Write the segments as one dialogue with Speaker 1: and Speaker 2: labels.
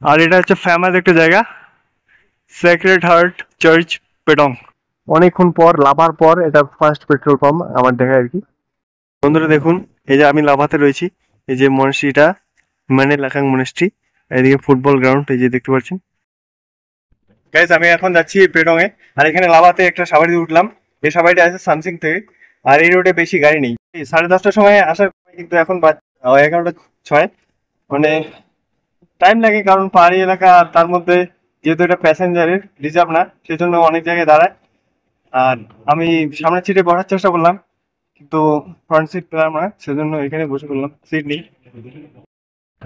Speaker 1: আর এটা হচ্ছে ফেমাস একটা জায়গা, সেক্রেড হার্ট চার্চ, পেটং। অনেকক্ষণ পর, লাভার পর এটা ফার্স্ট পেট্রোল পাম্প আমার দেখা আর কি। বন্ধুরা দেখুন, এই যে আমি লাভাতে রয়েছি, এই যে মনস্ট্রিটা মানে লাখাং মনস্ট্রি, এদিকে ফুটবল গ্রাউন্ড এই যে দেখতে পাচ্ছেন। গাইস আমি এখন যাচ্ছি পেটং এ। আর এখানে লাভাতে একটা সাফারি উঠলাম, এই সাফারিটা আছে সামসিং থেকে। আর এই রোডে বেশি গাড়ি নেই, 10:30টার সময় আসার কথা, কিন্তু এখন 11:06। মানে টাইম লাগে, কারণ পাহাড়ি এলাকা, আর তার মধ্যে যেহেতু এটা প্যাসেঞ্জারের রিজার্ভ না, সেজন্য অনেক জায়গায় দাঁড়ায়। আর আমি সামনের সিটে বসার চেষ্টা করলাম, কিন্তু ফ্রন্ট সিট পেলাম না, সেজন্য এখানে বসে পড়লাম, সিট নেই।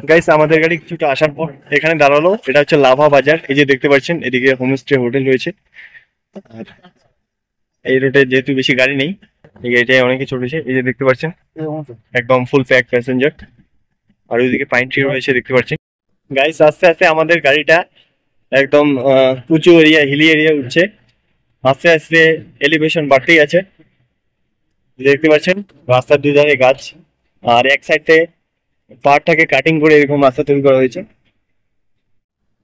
Speaker 1: গাইস আমাদের গাড়ি কিছুটা আসার পর এখানে দাঁড়ালো, এটা হচ্ছে লাভা বাজার, এই যে দেখতে পাচ্ছেন এদিকে হোমস্টে হোটেল রয়েছে। আর এই রোডে যেহেতু বেশি গাড়ি নেই, এই গাড়িটায় অনেকে চলেছে, এই যে দেখতে পাচ্ছেন একদম ফুল প্যাক প্যাসেঞ্জার। আর ওইদিকে পাইন ট্রি রয়েছে দেখতে পাচ্ছেন। গাইস আস্তে আস্তে আমাদের গাড়িটা একদম উঁচু এরিয়া, হিলি এরিয়া উঠছে, আস্তে আস্তে এলিভেশন বাড়তেই আছে। দেখতে পাচ্ছেন রাস্তার দুই ধারে গাছ, আর এক সাইডে পাহাড়টাকে কাটিং করে এরকম রাস্তা তৈরি করা হয়েছে।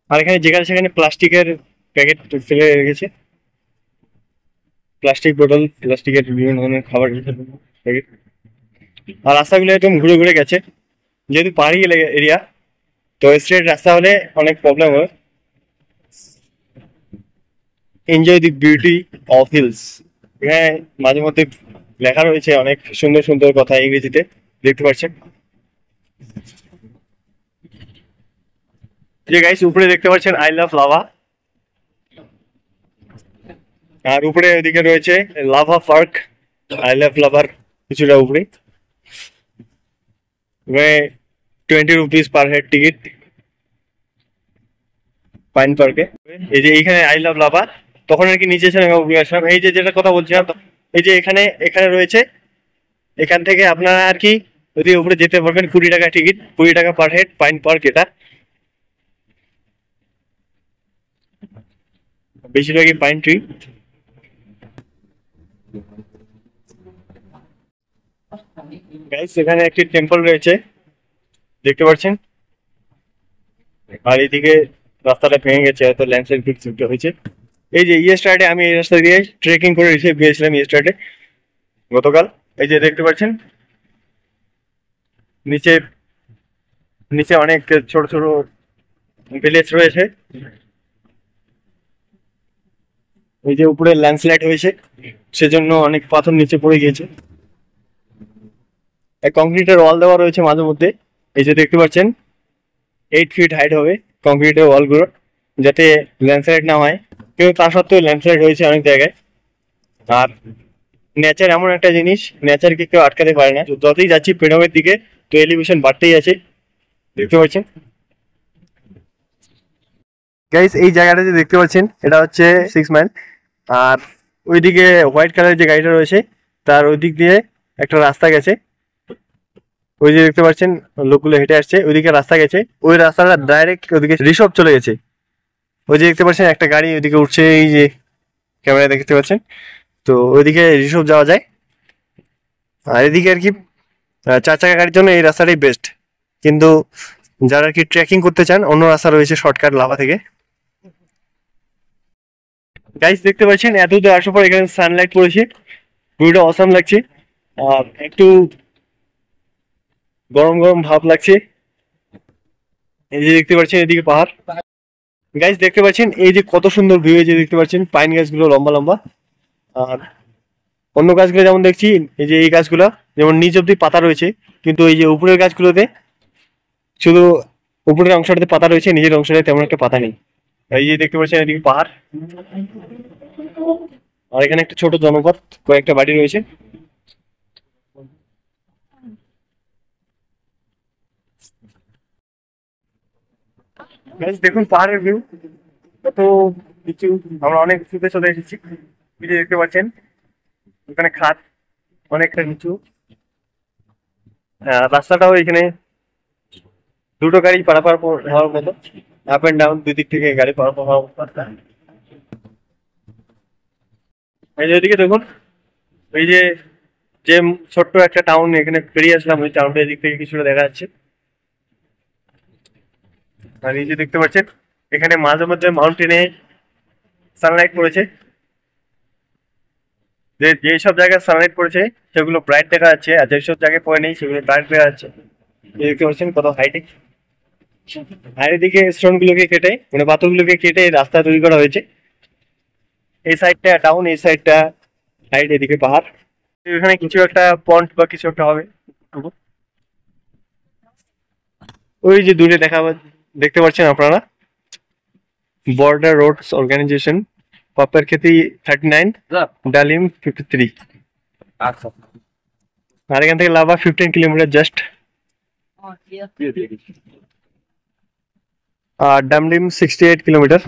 Speaker 1: আর এখানে যেখানে সেখানে প্লাস্টিকের প্যাকেট ফেলে রেখেছে, প্লাস্টিক বোতল, প্লাস্টিকের বিভিন্ন ধরনের খাবার প্যাকেট। আর রাস্তাগুলো একদম ঘুরে ঘুরে গেছে, যেহেতু পাহাড়ি এরিয়া, তো স্ট্রেট রাস্তা হলে অনেক প্রবলেম হয়। Enjoy the beauty of hills, এখানে মাঝে মধ্যে লেখা রয়েছে অনেক সুন্দর সুন্দর কথা ইংরেজিতে, দেখতে পাচ্ছেন। যে গাইস উপরে দেখতে পাচ্ছেন আই লাভ লাভা, আর উপরে ওইদিকে রয়েছে লাভা পার্ক, আই লাভ লাভার কিছুটা উপরে। 20 rupees per head ticket pine পার্কে। এই যে এইখানে আই লাভ লাভা, তখন আর কি নিচে ছিলাম উপরে আসলাম। এই যে যেটা কথা বলছিলাম, এই যে এখানে এখানে রয়েছে, এখান থেকে আপনারা আর কি যদি উপরে যেতে পারবেন, 20 টাকা টিকিট, 20 টাকা পার হেড পাইন পার্ক। এটা বেশিরভাগই পাইন ট্রি। গাইস এখানে একটি টেম্পল রয়েছে দেখতে পাচ্ছেন। আর এদিকে রাস্তাটা ভেঙে গেছে, হয়তো ল্যান্ডস্লাইড কিছু হয়েছে। এই যে ইয়েস্টারডে আমি এই রাস্তা দিয়ে ট্রেকিং করে গিয়েছিলাম ইয়েস্টারডে, গতকাল। এই যে দেখতে পাচ্ছেন নিচে নিচে অনেক ছোট ছোট ভিলেজ রয়েছে। এই যে উপরে ল্যান্ডস্লাইড হয়েছে, সেজন্য অনেক পাথর নিচে পড়ে গিয়েছে। কংক্রিটের ওয়াল দেওয়া রয়েছে মাঝে মধ্যে, এই যে দেখতে পাচ্ছেন 8 ফিট হাইট হবে কংক্রিটের ওয়ালগুলো, যাতে ল্যান্ডস্লাইড না হয়। কিন্তু তা সত্ত্বেও ল্যান্ডস্লাইড হয়েছে অনেক জায়গায়। আর নেচার এমন একটা জিনিস, নেচারকে কেউ আটকাতে পারে না। যতই যাচ্ছি পেডমের দিকে, তো এলিভেশন বাড়তেই আছে, দেখতে পাচ্ছেন। গাইস এই জায়গাটা যে দেখতে পাচ্ছেন, এটা হচ্ছে 6 মাইল। আর ওইদিকে হোয়াইট কালারের যে গাড়িটা রয়েছে, তার ওই দিক দিয়ে একটা রাস্তা গেছে। ওই যে দেখতে পাচ্ছেন লোকগুলো হেঁটে আসছে, ওইদিকে রাস্তা গেছে, ওই রাস্তাটা ডাইরেক্ট ওইদিকে ঋষভ চলে গেছে। ওই যে দেখতে পাচ্ছেন একটা গাড়ি ওইদিকে উঠছে, এই যে ক্যামেরা দেখতে পাচ্ছেন, তো ওইদিকে ঋষভ যাওয়া যায়। আর এদিকে আর কি 4 চাকা গাড়ির জন্য এই রাস্তাটাই বেস্ট, কিন্তু যারা আর কি ট্রেকিং করতে চান, অন্য রাস্তা রয়েছে শর্টকাট লাভা থেকে। গাইস দেখতে পাচ্ছেন এত দূর আসার পর এখানে সানলাইট পড়েছে, ভিউটা অসাম লাগছে। আর একটু গরম গরম ভাব লাগছে। এই যে দেখতে পাচ্ছেন এদিকে পাহাড়। গাইস দেখতে পাচ্ছেন এই যে কত সুন্দর ভিউ, এই যে দেখতে পাচ্ছেন পাইন গাছগুলো লম্বা লম্বা। আর অন্য গাছগুলো যেমন দেখছি, এই যে এই গাছগুলো যেমন নিচ অব্দি পাতা রয়েছে, কিন্তু এই যে উপরের গাছগুলোতে শুধু উপরের অংশটাতে পাতা রয়েছে, নিচের অংশটাতে তেমন একটা পাতা নেই। এই যে দেখতে পাচ্ছেন এদিকে পাহাড়, আর এখানে একটা ছোট জনপদ, কয়েকটা বাড়ি রয়েছে। দেখুন পাহাড়ের ভিউ কত নিচু, আমরা অনেক উঁচুতে চলে এসেছি। এই যে দেখতে পাচ্ছেন ওখানে খাদ, অনেকটা নিচু। রাস্তাটাও এখানে দুটো গাড়ি পারাপার হওয়ার মতো, আপ এন্ড ডাউন দুই দিক থেকে গাড়ি পারাপার হওয়ার মতো রাস্তা। এই যে এদিকে দেখুন, এই যে যে ছোট্ট একটা টাউন এখানে পেরিয়ে আসলাম, ওই টাউনটা এদিক থেকে কিছুটা দেখা যাচ্ছে। আর এই যে দেখতে পাচ্ছেন এখানে মাঝে মধ্যে মাউন্টেনে সানলাইট পড়েছে, যে যেসব জায়গায় সানলাইট পড়েছে সেগুলো ব্রাইট দেখা যাচ্ছে, আর যেসব জায়গায় পড়ে নেই সেগুলো ডার্ক দেখা যাচ্ছে। এই দেখতে পাচ্ছেন কত হাইটে, আর এদিকে স্টোন গুলোকে কেটে মানে পাথরগুলোকে কেটে রাস্তা তৈরি করা হয়েছে। এই সাইডটা ডাউন, এই সাইডটা হাইট, এদিকে পাহাড়। এখানে কিছু একটা পন্ড বা কিছু একটা হবে। ওই যে দূরে দেখতে পাচ্ছেন আপনারা বর্ডার রোডস অর্গানাইজেশন, পাপারখেতি 39, ডালিম 53। আচ্ছা, আর এখান থেকে লাভা 15 কিলোমিটার জাস্ট, আর ডামডিম 68 কিলোমিটার।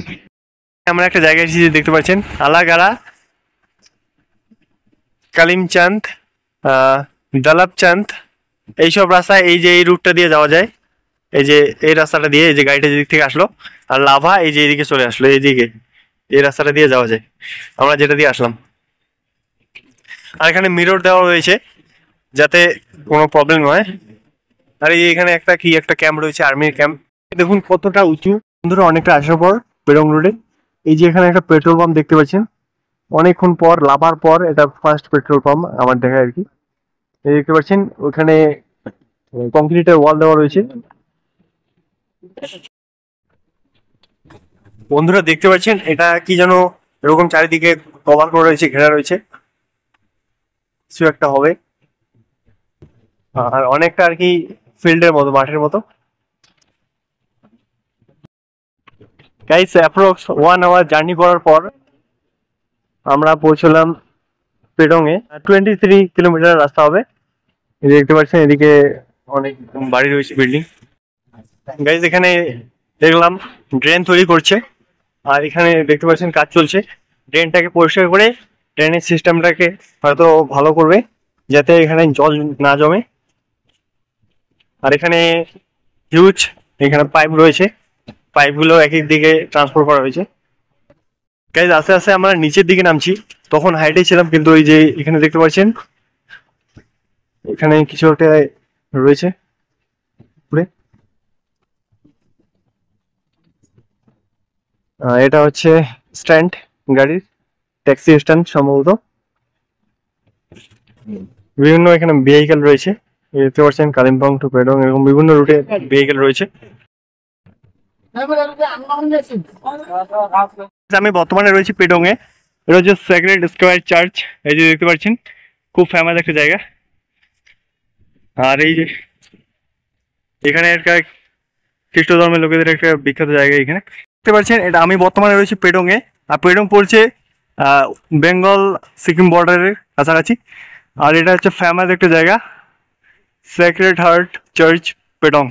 Speaker 1: আমরা একটা জায়গায় এসেছি, দেখতে পাচ্ছেন আলাগাড়া, কালিমচাঁদ, দালাবচাঁদ, এইসব রাস্তায় এই যে এই রুটটা দিয়ে যাওয়া যায়। এই যে এই রাস্তাটা দিয়ে, এই যে গাড়িটা যেদিক থেকে আসলো, আর লাভা এই যে এইদিকে চলে আসলো, এইদিকে এই রাস্তাটা দিয়ে যাওয়া যায়, আমরা যেটা দিয়ে আসলাম। আর এখানে মিরর দেওয়া রয়েছে যাতে কোনো প্রবলেম হয়। আর এই এখানে একটা কি একটা ক্যাম্প রয়েছে, আর্মির ক্যাম্প। দেখুন কতটা উঁচু। বন্ধুরা অনেকটা আসার পর পেরং রোডে এই যে এখানে একটা পেট্রোল পাম্প দেখতে পাচ্ছেন, অনেকক্ষণ পর লাভার পর এটা ফার্স্ট পেট্রোল পাম্প আমার দেখা আর কি। এই দেখতে পাচ্ছেন ওখানে কংক্রিটের ওয়াল দেওয়া রয়েছে। বন্ধুরা দেখতে পাচ্ছেন এটা কি যেন এরকম চারিদিকে কভার করা রয়েছে, ঘেরা রয়েছে, কিছু একটা হবে। আর অনেকটা আর কি ফিল্ডের মতো, মাঠের মতো। গাইস অ্যাপ্রক্স 1 আওয়ার জার্নি করার পর আমরা পৌঁছলাম পেডং এ। 23 কিলোমিটার রাস্তা হবে। এই দেখতে পাচ্ছেন এদিকে অনেক বাড়ি রয়েছে, বিল্ডিং। গাইস এখানে দেখলাম ড্রেন তৈরি করছে, আর এখানে দেখতে পাচ্ছেন কাজ চলছে। ড্রেনটাকে পরিষ্কার করে ড্রেনেজ সিস্টেমটাকে হয়তো ভালো করবে যাতে এখানে জল না জমে। আর এখানে হিউজ এখানে পাইপ রয়েছে, পাইপগুলো এক এক দিকে ট্রান্সফার করা হয়েছে। গাইজ আস্তে আস্তে আমরা নিচের দিকে নামছি, তখন হাইটে ছিলাম, কিন্তু ওই যে এখানে দেখতে পাচ্ছেন এখানে কিছু একটা রয়েছে উপরে। এটা হচ্ছে স্ট্যান্ড, গাড়ির ট্যাক্সি স্ট্যান্ড সম্ভবত। বিভিন্ন এখানে ভেহিকেল রয়েছে, দেখতে পাচ্ছেন কালিম্পং টু পেডং এরকম বিভিন্ন রুটে ভেহিকেল রয়েছে। আমি বর্তমানে রয়েছি পেডং এ। এটা হচ্ছে সেক্রেড স্কোয়ার চার্চ, এই যে দেখতে পাচ্ছেন খুব ফেমাস একটা জায়গা। আর এই যে এখানে একটা খ্রিস্ট ধর্মের লোকেদের একটা বিখ্যাত জায়গা এখানে দেখতে পাচ্ছেন। এটা আমি বর্তমানে রয়েছি পেডং এ, আর পেডং পড়ছে বেঙ্গল সিকিম বর্ডারের কাছাকাছি। আর এটা হচ্ছে ফেমাস একটা জায়গা, sacred heart church Pedong.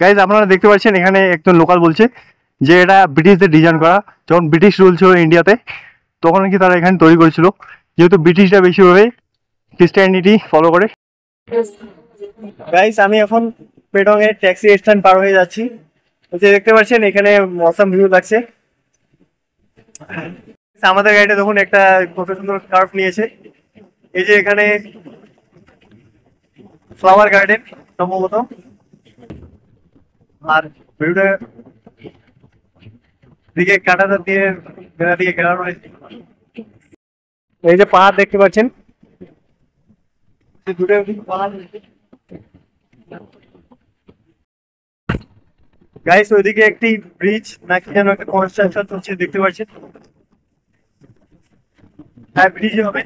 Speaker 1: Guys আপনারা দেখতে পাচ্ছেন এখানে একজন লোকাল বলছে যে এটা ব্রিটিশদের ডিজাইন করা, যখন ব্রিটিশ রুল ছিল ইন্ডিয়াতে তখন নাকি তারা এখানে তৈরি করেছিল, যেহেতু ব্রিটিশরা বেশিভাবে খ্রিস্টানিটি ফলো করে। গাইজ আমি এখন পেডং এর ট্যাক্সি স্ট্যান্ড পার হয়ে যাচ্ছি। যে দেখতে পাচ্ছেন এখানে মৌসুম ভিউ লাগছে। আমাদের গাড়িটা দেখুন একটা কত সুন্দর কার্ভ নিয়েছে। এই যে এখানে ফ্লাওয়ার গার্ডেন সম্ভবত, আর ভিউটা দিকে কাঁটাতার দিয়ে বেড়া দিয়ে ঘেরা রয়েছে। এই যে পাহাড় দেখতে পাচ্ছেন, গাইস ওইদিকে একটি ব্রিজ নাকি যেন একটা কনস্ট্রাকশন চলছে দেখতে পাচ্ছেন। হ্যাঁ ব্রিজ হবে,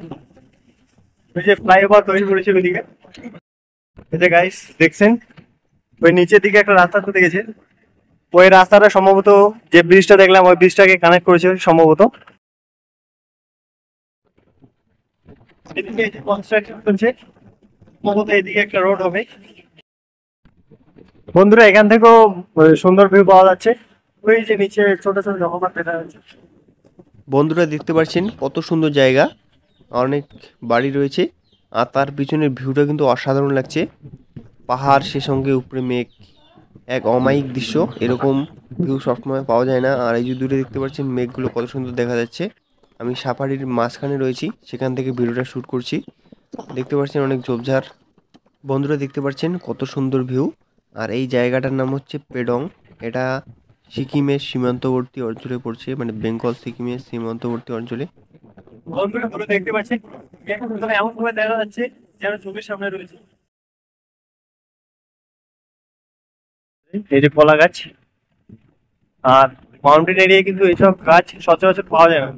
Speaker 1: ওই যে ফ্লাইওভার তৈরি করেছে ওইদিকে। এই যে গাইস দেখছেন ওই নিচের দিকে একটা রাস্তা চলে গেছে, ওই রাস্তাটা সম্ভবত যে ব্রিজটা দেখলাম ওই ব্রিজটাকে কানেক্ট করেছে সম্ভবত। এদিকে কনস্ট্রাকশন চলছে, সম্ভবত এদিকে একটা রোড হবে। বন্ধুরা এখান থেকেও সুন্দর ভিউ পাওয়া যাচ্ছে, ওই যে নিচে ছোট ছোট জলপ্রপাত দেখা যাচ্ছে।
Speaker 2: বন্ধুরা দেখতে পাচ্ছেন কত সুন্দর জায়গা, অনেক বাড়ি রয়েছে, আর তার পিছনের ভিউটা কিন্তু অসাধারণ লাগছে। পাহাড়, সে সঙ্গে উপরে মেঘ, এক অমায়িক দৃশ্য। এরকম ভিউ সবসময় পাওয়া যায় না। আর এই যে দূরে দেখতে পাচ্ছেন মেঘগুলো কত সুন্দর দেখা যাচ্ছে। আমি সাফারির মাঝখানে রয়েছি, সেখান থেকে ভিডিওটা শ্যুট করছি। দেখতে পাচ্ছেন অনেক ঝোপঝাড়। বন্ধুরা দেখতে পাচ্ছেন কত সুন্দর ভিউ। আর এই জায়গাটার নাম হচ্ছে পেডং। এটা সিকিমের সীমান্তবর্তী অঞ্চলে পড়ছে, মানে বেঙ্গল সিকিমের সীমান্তবর্তী অঞ্চলে।
Speaker 1: বন্ধুরা পুরো দেখতে পাচ্ছেন এমন ভাবে দেখা যাচ্ছে যেন চোখের সামনে রয়েছে। এই যে কলা গাছ, আর মাউন্টেন এরিয়া কিন্তু এইসব গাছ সচরাচর পাওয়া যায় না।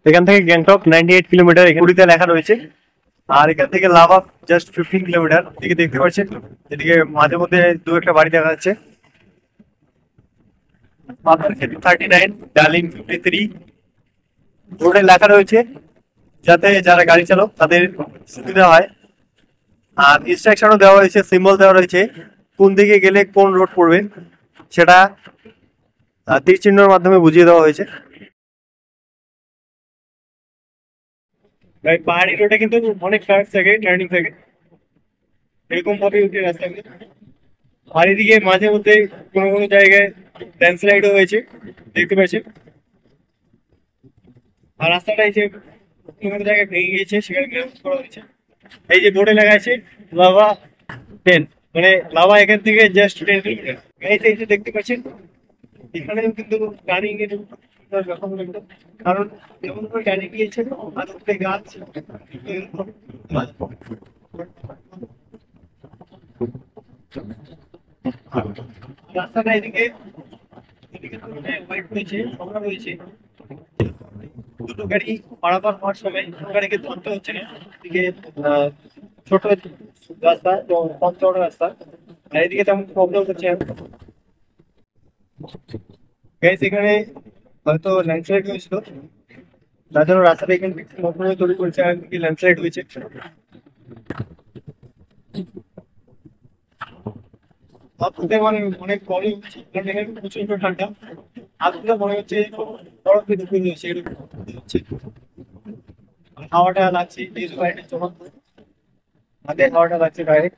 Speaker 1: এখান থেকে গ্যাংটক 98 কিলোমিটার, এখানে লেখা রয়েছে। আর এখান থেকে লাভা জাস্ট 15 কিলোমিটার। এদিকে দেখতে পাচ্ছেন, এদিকে মাঝে মধ্যে দু একটা বাড়ি দেখা যাচ্ছে। 39, ডার্লিং 53 রোডে লেখা রয়েছে, যাতে যারা গাড়ি চালক তাদের সুবিধা হয়। আর ইনস্ট্রাকশনও দেওয়া হয়েছে, সিম্বল দেওয়া রয়েছে কোন দিকে গেলে কোন রোড পড়বে, সেটা তীর চিহ্নের মাধ্যমে বুঝিয়ে দেওয়া হয়েছে। পাহাড়ি রোডে কিন্তু অনেক কার্ভ থাকে, টার্নিং থাকে, এরকম ভাবে উঠে রাস্তা। আর এদিকে মাঝে মধ্যে কোনো কোনো জায়গায় ল্যান্ডস্লাইডও হয়েছে, দেখতে পাচ্ছেন। আর রাস্তাটা এই যে কোনো কোনো জায়গায় ভেঙে গিয়েছে, সেখানে মেরামত করা হয়েছে। এই যে বোর্ডে লেখা আছে লাভা 10, মানে লাভা এখান থেকে জাস্ট 10 কিলোমিটার। এই যে দেখতে পাচ্ছেন, এখানে কিন্তু টার্নিং এর ব্যাপার হলো, কারণ এমন করে টার্নিং গিয়েছে আর উপরে গাছ। রাস্তাটা এদিকে এদিকে হোয়াইট রয়েছে, নোংরা রয়েছে। দুটো গাড়ি পারাপার হওয়ার সময় দুটো গাড়িকে ধরতে হচ্ছে না। এদিকে ছোট রাস্তা, কম চওড়া রাস্তা, আর এদিকে তেমন প্রবলেম হচ্ছে না। গাইস, এখানে হয়তো ল্যান্ডস্লাইড হয়েছিল, তার জন্য রাস্তাটা এখানে নতুন তৈরি করেছে, আর কি ল্যান্ডস্লাইড হয়েছে। আপনাদের মানে অনেক প্রবলেম হচ্ছে, কারণ এখানে প্রচন্ড ঠান্ডা। আপনাদের মনে হচ্ছে বরফ ঢুকে রয়েছে, এরকম হচ্ছে। হাওয়াটা লাগছে এই বাইরের জন্য, হাতে হাওয়াটা লাগছে ডাইরেক্ট।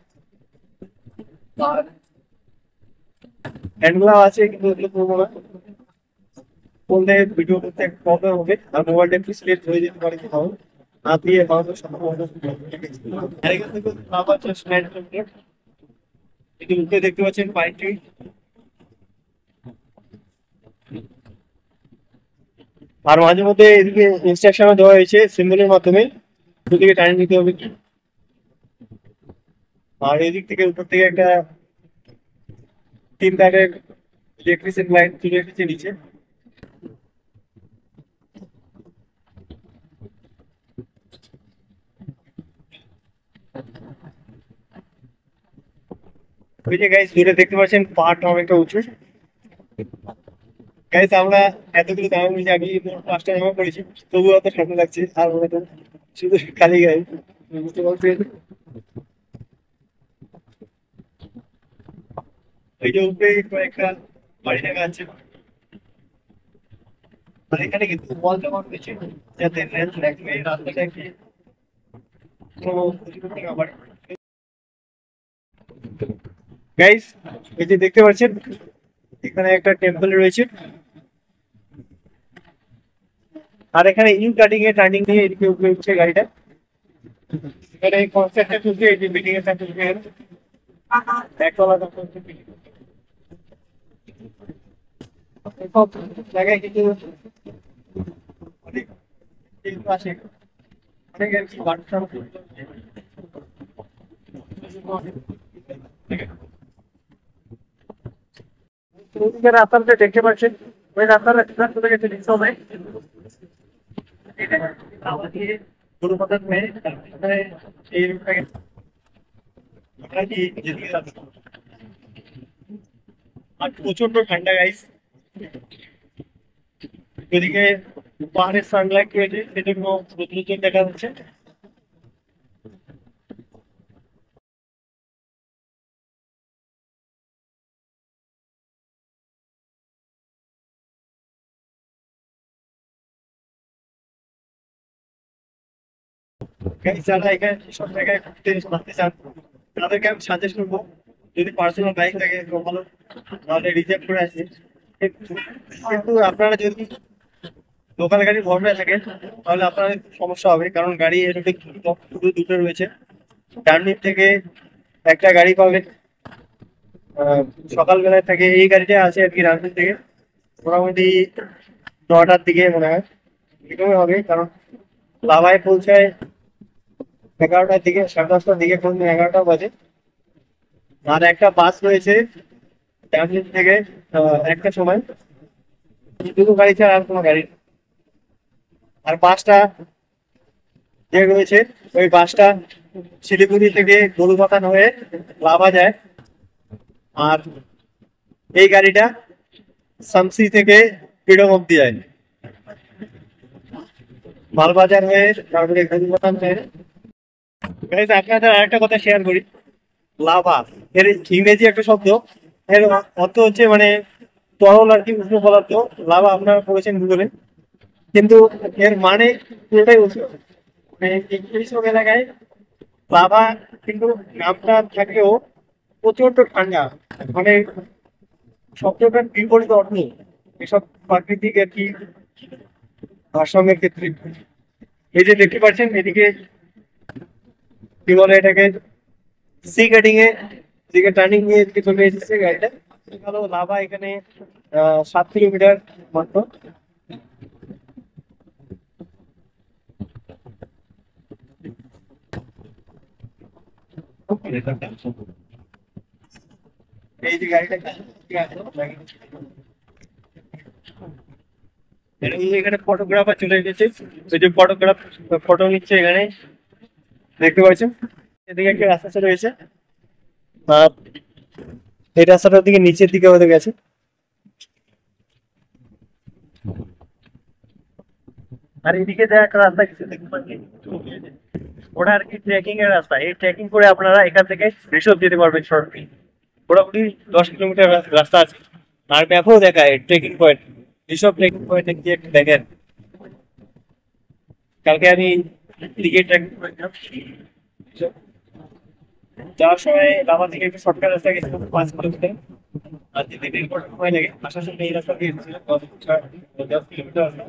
Speaker 1: আর হ্যান্ডগুলো আছে, কিন্তু এগুলো করবো না, ফোনে ভিডিও করতে একটা প্রবলেম হবে, আর মোবাইলটা একটু স্লিপ হয়ে যেতে পারে কোথাও, হাত দিয়ে হওয়ার সম্ভাবনা। আর এখান থেকে আবার জাস্ট 9 কিলোমিটার। এটি উঠে দেখতে পাচ্ছেন পাইন ট্রি। আর মাঝে মধ্যে এদিকে ইনস্ট্রাকশনও দেওয়া হয়েছে সিম্বলের মাধ্যমে, দুদিকে টাইম নিতে হবে। আর এদিক থেকে উপর থেকে একটা 3 তারের ইলেকট্রিসিটি লাইন তুলে রেখেছে নিচে। ওই যে গাইস দূরে দেখতে পাচ্ছেন পাহাড়টা অনেকটা উঁচু। গাইস আমরা এতগুলো দাম নিয়েছি, আমি 5টা জামা পড়েছি, তবুও অত ঠান্ডা লাগছে। আর মনে তো শুধু খালি গায়ে, বুঝতে পারছেন। এই যে উপরে কয়েকটা বাড়ি দেখা যাচ্ছে, আর এখানে কিন্তু ওয়াল দেওয়া রয়েছে, যাতে রেঞ্জ লাগবে রাস্তাটা একটু কোনো ক্ষতি না পারে। গাইস, এই যে দেখতে পাচ্ছেন, এখানে একটা টেম্পল রয়েছে। আর এখানে ইউ কাটিং এ টার্নিং দিয়ে এদিকে উপরে উঠছে গাড়িটা। এখানে কনসেপ্টটা চলছে, এই যে মিটিং এর সার্টিফিকেট একতলা সব জায়গায় কিন্তু অনেক আসে, অনেক আর কি বাড়ছে। রাস্তাটা দেখতে পাচ্ছেন, ওই রাস্তাটা চলে গেছে ডিসে। এই আর প্রচন্ড ঠান্ডা গাইস, এদিকে পাহাড়ের সানলাইট রয়েছে, সেজন্য প্রচুর দেখা যাচ্ছে। যারা এখানে সব জায়গায় ঘুরতে ঘুরতে চান, তাদেরকে আমি সাজেস্ট করবো, যদি পার্সোনাল বাইক থাকে তো ভালো, নাহলে রিজার্ভ করে আসবে। কিন্তু আপনারা যদি লোকাল গাড়ি ভরলে থাকে তাহলে আপনার একটু সমস্যা হবে, কারণ গাড়ি এর শুধু দুটো রয়েছে। ডানদিক থেকে একটা গাড়ি পাবেন আহ, সকালবেলায় থাকে, এই গাড়িটা আছে আর কি রাজধানী থেকে মোটামুটি 9টার দিকে মনে হয় এরকমই হবে, কারণ লাভায় পৌঁছায় 11টার দিকে, 10:30টার দিকে, কোন 11টা বাজে। আর একটা বাস রয়েছে ডানদিক থেকে একটা সময়, দুটো গাড়ি ছাড়া আর কোনো গাড়ি নেই। আর বাসটা যে রয়েছে ওই বাসটা শিলিগুড়ি থেকে গরুবাথান হয়ে লাভা যায়। আর এই গাড়িটা সামসি থেকে ফ্রিডম অব্দি যায়, মালবাজার হয়ে তারপরে গরুবাথান হয়ে। Guys, আপনাদের আরেকটা কথা শেয়ার করি, লাভা এর ইংরেজি একটা শব্দ, এর অর্থ হচ্ছে মানে তরল আর কি, উষ্ণ পদার্থ। লাভা আপনারা পড়েছেন গুগলে, কিন্তু এর মানে পুরোটাই উষ্ণ। মানে এইসব এলাকায় লাভা কিন্তু নামটা থাকলেও প্রচন্ড ঠান্ডা, মানে শব্দটার বিপরীত অর্থ এসব প্রাকৃতিক আর কি ভারসাম্যের ক্ষেত্রে। এই যে দেখতে পাচ্ছেন এদিকে কি বলে এটাকে, সি কাটিং এ দিকে টার্নিং নিয়ে এদিকে চলে এসেছে গাড়িটা। ভালো লাভা এখানে 7 কিলোমিটার মাত্র। এই যে গাড়িটা এখানে ফটোগ্রাফার চলে এসেছে, ওই যে ফটোগ্রাফ ফটো নিচ্ছে এখানে দেখতে পাচ্ছেন। এদিকে একটা রাস্তা রয়েছে, আর এই রাস্তাটার দিকে নিচের দিকে হতে গেছে। আর এদিকে যে একটা রাস্তা গেছে দেখতে পাচ্ছেন, ওটা আর কি ট্রেকিং এর রাস্তা। এই ট্রেকিং করে আপনারা এখান থেকে ঋষভ যেতে পারবেন সরাসরি। মোটামুটি 10 কিলোমিটার রাস্তা আছে, আর ম্যাপও দেখায় trekking point, Rishabh trekking point কি একটা দেখেন। কালকে আমি এদিকে ট্রেকিং করেছিলাম, যাওয়ার সময় লাভা থেকে একটু শর্টকাট রাস্তা গেছিলাম 5 কিলোমিটার, আর যেতে 1.5 ঘন্টা সময় লাগে। আসার সময় এই রাস্তা দিয়ে এসেছিলাম 10 কিলোমিটার রাস্তা,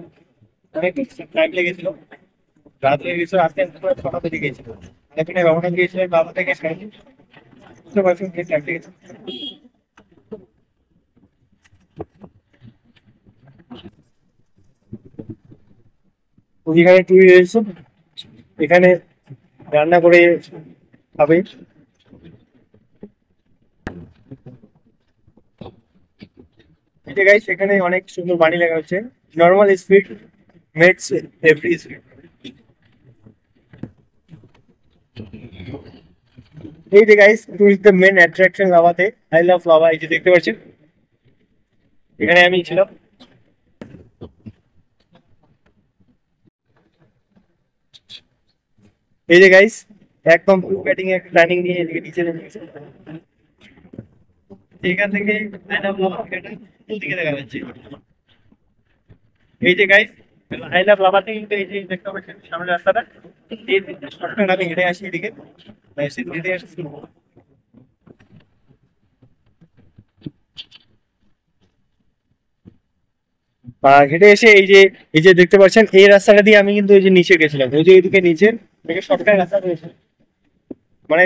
Speaker 1: অনেক টাইম লেগেছিল, রাত লেগে গেছিল, আস্তে আস্তে করে 6টা বেজে গিয়েছিল। এখানে রওনা দিয়েছিলাম বাবা থেকে বুঝতে পারছেন যে টাইম লেগেছে। ওইখানে টুই রয়েছে, এখানে রান্না করে খাবে। এটা গাইস এখানে অনেক সুন্দর বাণী লেখা হচ্ছে, normal speed meets every speed. এই যে guys tourist the main attraction লাভাতে, আই লাভ লাভা। এই যে দেখতে পাচ্ছেন এখানে আমি ছিলাম। এই যে গাইস একদম ব্লু ব্যাটিং এর প্ল্যানিং নিয়ে এদিকে নিচে নেমেছে, এখান থেকে আই লাভ লাভা দিকে দেখা যাচ্ছে। এই যে গাইস আই লাভ লাভা থেকে কিন্তু এই যে দেখতে পাচ্ছেন সামনের রাস্তাটা, এই শর্টকাট আমি হেঁটে আসি এদিকে, হেঁটে আসি। হেঁটে এসে এই যে দেখতে পাচ্ছেন এই রাস্তাটা দিয়ে আমি কিন্তু এই যে নিচে গেছিলাম, ওই যে এইদিকে নিচে থেকে শর্টকাট রাস্তা রয়েছে, মানে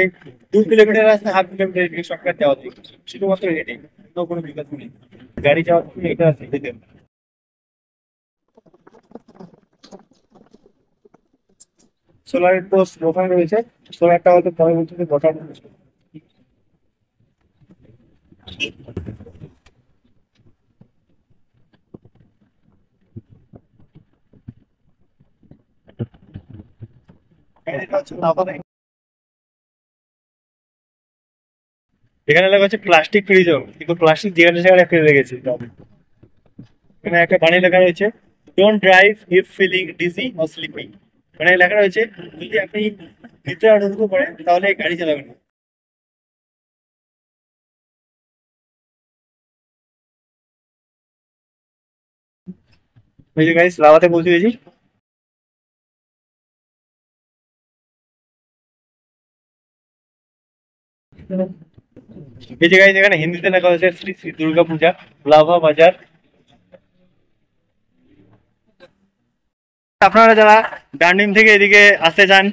Speaker 1: 2 কিলোমিটার রাস্তা, 1/2 কিলোমিটার এদিকে শর্টকাট যাওয়া যায় শুধুমাত্র হেঁটে, অন্য কোনো বিকল্প নেই। গাড়ি যাওয়ার জন্য এটা আছে এদিকে। সোলারের পোস্ট ওখানে রয়েছে, সোলারটা হয়তো পরবর্তীতে বসানো হয়েছে। এটা হচ্ছে লাভা। এখানে লেখা হচ্ছে প্লাস্টিক ফ্রি জোন, কিন্তু প্লাস্টিক যেখানে সেখানে ফেলে গেছে। এখানে একটা বাণী লেখা রয়েছে, don't drive if feeling dizzy or sleeping. মানে লেখা রয়েছে যদি আপনি নিদ্রা অনুভব করেন তাহলে গাড়ি চালাবেন না। ওই যে গাইস লাভাতে পৌঁছে গেছি। এই যে গাইস এখানে হিন্দিতে লেখা হয়েছে শ্রী শ্রী দুর্গা পূজা লাভা বাজার। আপনারা যারা ডান্ডিম থেকে এদিকে আসতে চান,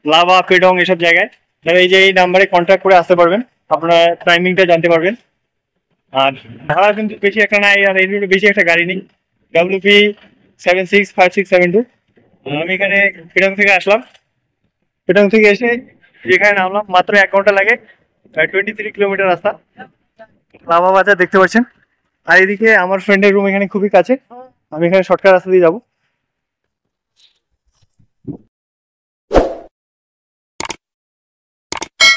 Speaker 1: লাভা পেডং এসব জায়গায়, তাহলে এই যে এই নাম্বারে কন্ট্যাক্ট করে আসতে পারবেন, আপনারা টাইমিংটা জানতে পারবেন। আর ভাড়া কিন্তু বেশি একটা নাই, আর এই রুটে বেশি একটা গাড়ি নেই। WP 765672। আমি এখানে পেডং থেকে আসলাম, পেডং থেকে এসে যেখানে নামলাম মাত্র 1 ঘন্টা লাগে, 23 কিলোমিটার রাস্তা। লাভা বাজার দেখতে পাচ্ছেন, আর এদিকে আমার ফ্রেন্ডের রুম এখানে খুবই কাছে, আমি এখানে শর্টকাট রাস্তা দিয়ে যাবো।